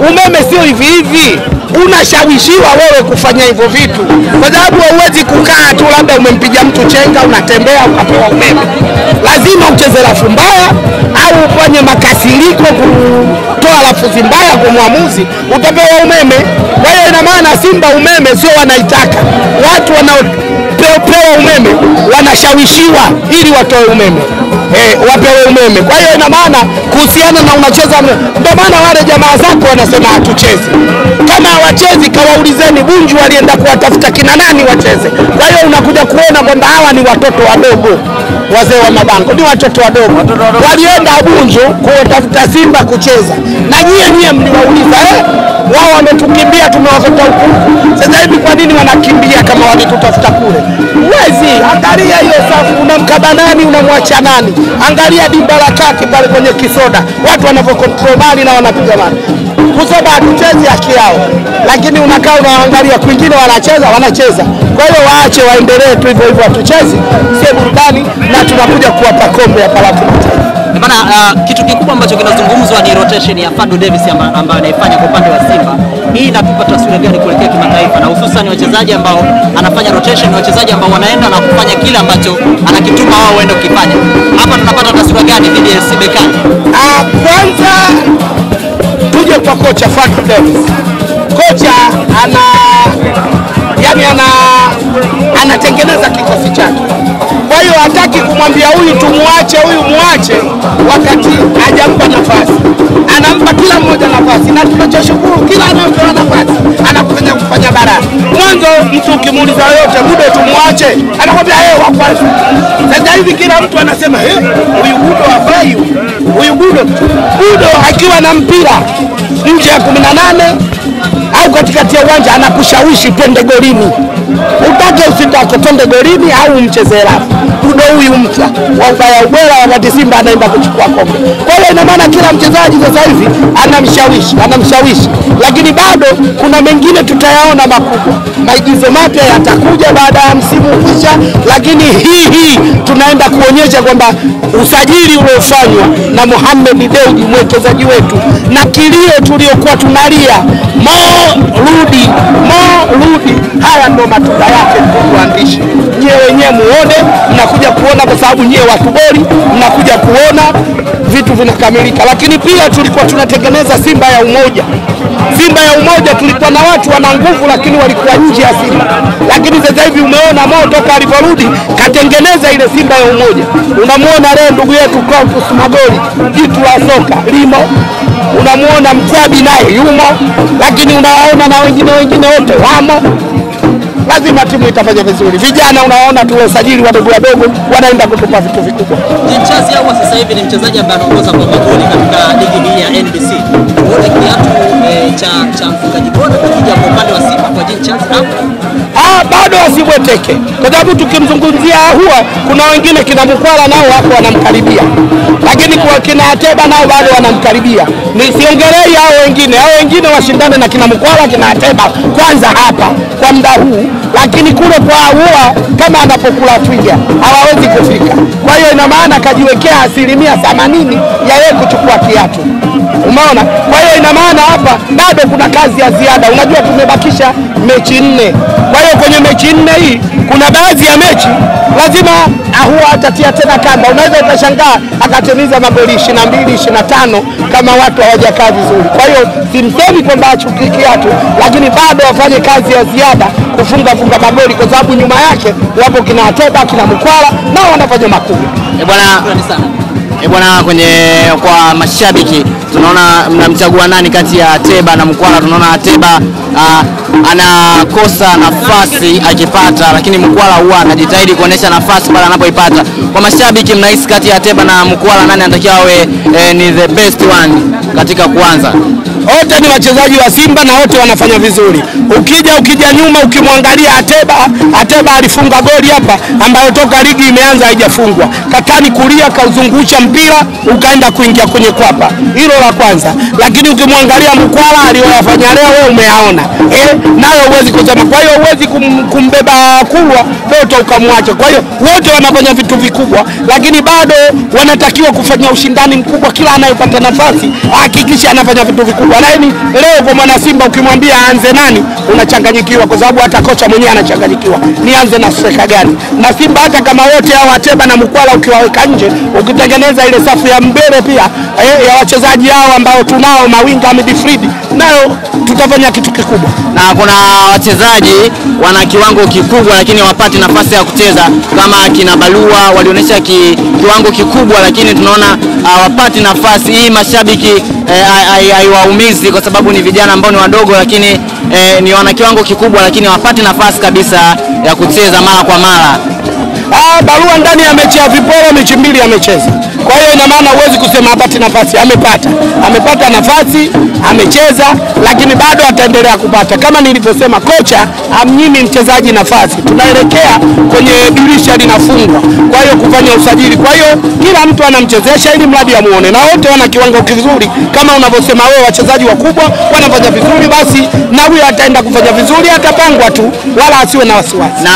umeme sio hivi hivi. Unashawishiwa wewe kufanya hivyo vitu, kwa sababu huwezi kukaa tu labda umempiga mtu chenga unatembea ukapewa umeme. Lazima ucheze rafu mbaya au ufanye makasiriko kutoa lafudhi mbaya kwa muamuzi, utapewa umeme. Kwa hiyo ina maana Simba umeme sio wanaitaka. Watu wanaopewa umeme wanashawishiwa ili watoe umeme, wapewe umeme. Kwa hiyo ina maana kuhusiana na unacheza, ndio maana wale jamaa zako wanasema hatuchezi. Kama hawachezi kawaulizeni Bunju walienda kuwatafuta kina nani wacheze. Kwa hiyo unakuja kuona kwamba hawa ni watoto wadogo, wazee wa mabango ni watoto wadogo. Walienda Bunju kuwatafuta Simba kucheza, na nyie mliwauliza wao wametukimbia tumewafata huku. Sasa hivi kwa nini wanakimbia kama walitutafuta kule? Uwezi, angalia hiyo safu, unamkaba nani unamwacha nani? Angalia dimba la kaki pale kwenye kisoda, watu wanavyokontrol mali na wanapiga mali. Kusema hatuchezi haki yao, lakini unakaa unaangalia kwingine wanacheza. Kwa hiyo waache waendelee tu hivyo hivyo, hatuchezi, sio burudani, na tunakuja kuwapa kombe ya Palafu. Bana, kitu kikubwa ambacho kinazungumzwa ni rotation ya Fadlu Davis ambayo anaifanya kwa upande wa Simba. Hii inatupa taswira gani kuelekea kimataifa, na hususan wachezaji ambao anafanya rotation ni wachezaji ambao wanaenda na kufanya kile ambacho anakituma wao waende kukifanya. Hapa tunapata taswira gani dhidi ya Sibekani? Kwanza tuje kwa kocha Fadlu Davis. Kocha anatengeneza kikosi chake. Kwa hiyo hataki kumwambia huyu tumuache, huyu muache, wakati hajampa nafasi. Anampa kila mmoja nafasi, na tunachoshukuru kila anayepewa nafasi anafanya kufanya bara. Mwanzo mtu ukimuuliza yote Budo tumuache, anakwambia wa kwanza. Sasa hivi kila mtu anasema huyu Budo hafai, huyu Budo akiwa na mpira nje ya 18 au katikati ya uwanja anakushawishi twende golini. Utake usitake twende golini au mcheze rafu. Budo huyu mpya wa ubaya ubora wakati Simba anaenda kuchukua kombe. Kwa hiyo ina maana kila mchezaji sasa hivi anamshawishi. Lakini bado kuna mengine tutayaona makubwa. Maigizo mapya yatakuja baada ya msimu kuisha, lakini hii tunaenda kuonyesha kwamba usajili uliofanywa na Mohamed Dewji mwekezaji wetu na kilio tuliokuwa tunalia Mo rudi, haya ndo matunda yake. Tuandishi nyie wenyewe muone, mnakuja kuona kwa sababu nyie watu bora, mnakuja kuona vitu vinakamilika. Lakini pia tulikuwa tunatengeneza Simba ya umoja. Simba ya umoja tulikuwa na watu wana nguvu lakini walikuwa nje ya Simba. Lakini sasa hivi umeona Mo toka aliporudi katengeneza ile Simba ya umoja. Unamuona leo ndugu yetu Clatous Magoli, jitu la soka limo. Unamuona Mkwabi naye yumo, lakini unaona na wengine wote wamo. Lazima timu itafanya vizuri. Vijana unaona tuliosajili wadogo wanaenda kutupa vitu vikubwa. Jinchazi au sasa hivi ni mchezaji ambaye anaongoza kwa magoli katika ligi hii ya NBC. Unaona kiatu cha mfungaji bora kija kwa upande wa Simba kwa Jinchazi bado asibweteke. Kwa sababu tukimzungumzia huwa kuna wengine kina Mkwala nao hapo wanamkaribia. Lakini kwa kina Ateba nao bado wanamkaribia. Nisiongelei hao wengine washindane na kina Mkwala, kina Ateba kwanza hapa kwa muda huu, lakini kule kwa huwa kama anapokula twiga hawawezi kufika. Kwa hiyo ina maana kajiwekea 80% ya yeye kuchukua kiatu. Umeona? Kwa hiyo ina maana hapa bado kuna kazi ya ziada. Unajua tumebakisha mechi 4. Kwa hiyo kwenye mechi 4 hii kuna baadhi ya mechi lazima huwa atatia tena kamba. Unaweza ukashangaa akatimiza magoli 22, 25 kama watu hawajakaa vizuri. Kwa hiyo simsemi kwamba achukue kiatu, lakini bado afanye kazi ya ziada kufunga magoli, kwa sababu nyuma yake wapo kina Ateba, kina Mkwala nao wanafanya makubwa. Bwana, kwa mashabiki tunaona mnamchagua nani kati ya Ateba na Mkwala? Tunaona Ateba anakosa nafasi akipata, lakini Mkwala huwa anajitahidi kuonesha nafasi pale anapoipata. Kwa mashabiki mnahisi kati ya Ateba na Mkwala nani anatakiwa awe ni the best one katika kuanza? Wote ni wachezaji wa Simba na wote wanafanya vizuri. Ukija nyuma ukimwangalia Ateba alifunga goli hapa ambayo toka ligi imeanza haijafungwa. Katani kulia kauzungusha mpira ukaenda kuingia kwenye kwapa. Hilo la kwanza. Lakini ukimwangalia Mkwala aliyofanya leo wewe umeaona. Nayo huwezi kusema. Kwa hiyo huwezi kumbeba Kulwa Doto ukamwacha. Kwa hiyo wote wanafanya vitu vikubwa, lakini bado wanatakiwa kufanya ushindani mkubwa. Kila anayepata nafasi hakikisha anafanya vitu vikubwa. yani leo kwa mwana Simba ukimwambia aanze nani unachanganyikiwa, kwa sababu hata kocha mwenyewe anachanganyikiwa. Nianze na striker gani? Na Simba hata kama wote hao Ateba na Mkwala ukiwaweka nje, ukitengeneza ile safu ya mbele pia ya wachezaji hao ambao tunao mawinga midfield, nayo tutafanya kitu kikubwa. Na kuna wachezaji wana kiwango kikubwa lakini hawapati nafasi ya kucheza, kama kina Balua walionyesha kiwango kikubwa lakini tunaona hawapati nafasi. Hii mashabiki haiwaumizi kwa sababu ni vijana ambao ni wadogo, lakini ni wana kiwango kikubwa lakini hawapati nafasi kabisa ya kucheza mara kwa mara. Balua ndani ya mechi ya viporo mechi 2 amecheza. Kwa hiyo ina maana huwezi kusema hapati nafasi, amepata nafasi, amecheza, lakini bado ataendelea kupata. Kama nilivyosema, kocha amnyimi mchezaji nafasi. Tunaelekea kwenye dirisha linafungwa, kwa hiyo kufanya usajili. Kwa hiyo kila mtu anamchezesha ili mradi amuone, na wote wana kiwango kizuri. Kama unavyosema wewe, wachezaji wakubwa wanafanya vizuri, basi na huyo ataenda kufanya vizuri, atapangwa tu, wala asiwe na wasiwasi. Na